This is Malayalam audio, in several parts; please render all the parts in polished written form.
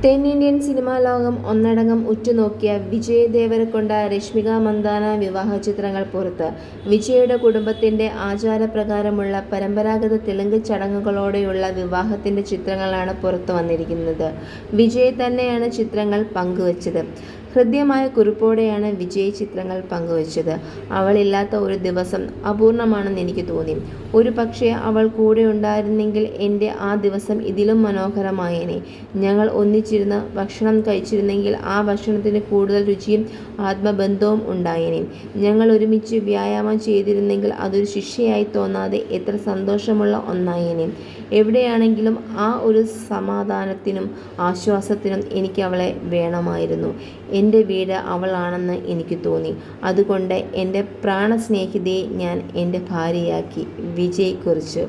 തെന്നിന്ത്യൻ സിനിമാ ലോകം ഒന്നടങ്കം ഉറ്റുനോക്കിയ വിജയ് ദേവരകൊണ്ട, രശ്മിക മന്ദാന വിവാഹ ചിത്രങ്ങൾ പുറത്ത്. വിജയുടെ കുടുംബത്തിന്റെ ആചാരപ്രകാരമുള്ള പരമ്പരാഗത തെലുങ്ക് ചടങ്ങുകളോടെയുള്ള വിവാഹത്തിന്റെ ചിത്രങ്ങളാണ് പുറത്തു വന്നിരിക്കുന്നത്. വിജയ് തന്നെയാണ് ചിത്രങ്ങൾ പങ്കുവച്ചത്. ഹൃദ്യമായ കുറിപ്പോടെയാണ് വിജയ് ചിത്രങ്ങൾ പങ്കുവച്ചത്. അവളില്ലാത്ത ഒരു ദിവസം അപൂർണമാണെന്ന് എനിക്ക് തോന്നി. ഒരു പക്ഷേ അവൾ കൂടെ ഉണ്ടായിരുന്നെങ്കിൽ എൻ്റെ ആ ദിവസം ഇതിലും മനോഹരമായേനെ. ഞങ്ങൾ ഒന്നിച്ചിരുന്ന് ഭക്ഷണം കഴിച്ചിരുന്നെങ്കിൽ ആ ഭക്ഷണത്തിന് കൂടുതൽ രുചിയും ആത്മബന്ധവും ഉണ്ടായേനെ. ഞങ്ങൾ ഒരുമിച്ച് വ്യായാമം ചെയ്തിരുന്നെങ്കിൽ അതൊരു ശിക്ഷയായി തോന്നാതെ എത്ര സന്തോഷമുള്ള ഒന്നായേനെ. എവിടെയാണെങ്കിലും ആ ഒരു സമാധാനത്തിനും ആശ്വാസത്തിനും എനിക്ക് അവളെ വേണമായിരുന്നു. എൻ്റെ വീട് അവളാണെന്ന് എനിക്ക് തോന്നി. അതുകൊണ്ട് എൻ്റെ പ്രാണസ്നേഹിതയെ ഞാൻ എൻ്റെ ഭാര്യയാക്കി. വിജയ് കുറിച്ചു.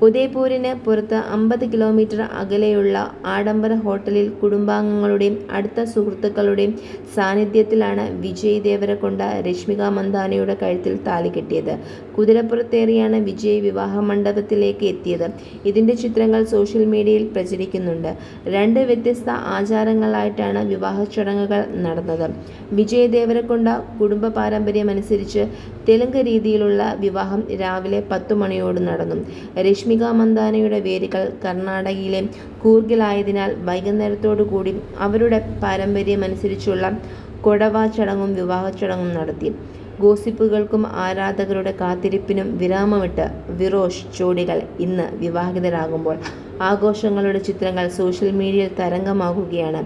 ഉദയ്പൂരിന് പുറത്ത് 50 കിലോമീറ്റർ അകലെയുള്ള ആഡംബര ഹോട്ടലിൽ കുടുംബാംഗങ്ങളുടെയും അടുത്ത സുഹൃത്തുക്കളുടെയും സാന്നിധ്യത്തിലാണ് വിജയ് ദേവരകൊണ്ട രശ്മിക മന്ദാനയുടെ കഴുത്തിൽ താലി കെട്ടിയത്. കുതിരപ്പുറത്തേറിയാണ് വിജയ് വിവാഹ മണ്ഡപത്തിലേക്ക് എത്തിയത്. ഇതിൻ്റെ ചിത്രങ്ങൾ സോഷ്യൽ മീഡിയയിൽ പ്രചരിക്കുന്നുണ്ട്. 2 വ്യത്യസ്ത ആചാരങ്ങളായിട്ടാണ് വിവാഹ ചടങ്ങുകൾ നടന്നത്. വിജയ് ദേവരകൊണ്ട കുടുംബ പാരമ്പര്യമനുസരിച്ച് തെലുങ്ക് രീതിയിലുള്ള വിവാഹം രാവിലെ 10 മണിയോട് നടന്നു. രശ്മിക മന്ദാനയുടെ വേരുകൾ കർണാടകയിലെ കൂർഗിലായതിനാൽ വൈകുന്നേരത്തോടുകൂടി അവരുടെ പാരമ്പര്യമനുസരിച്ചുള്ള കൊടവ ചടങ്ങും വിവാഹ ചടങ്ങും നടത്തി. ഗോസിപ്പുകൾക്കും ആരാധകരുടെ കാത്തിരിപ്പിനും വിരാമമിട്ട് വിറോഷ് ജോഡികൾ ഇന്ന് വിവാഹിതരാകുമ്പോൾ ആഘോഷങ്ങളുടെ ചിത്രങ്ങൾ സോഷ്യൽ മീഡിയയിൽ തരംഗമാകുകയാണ്.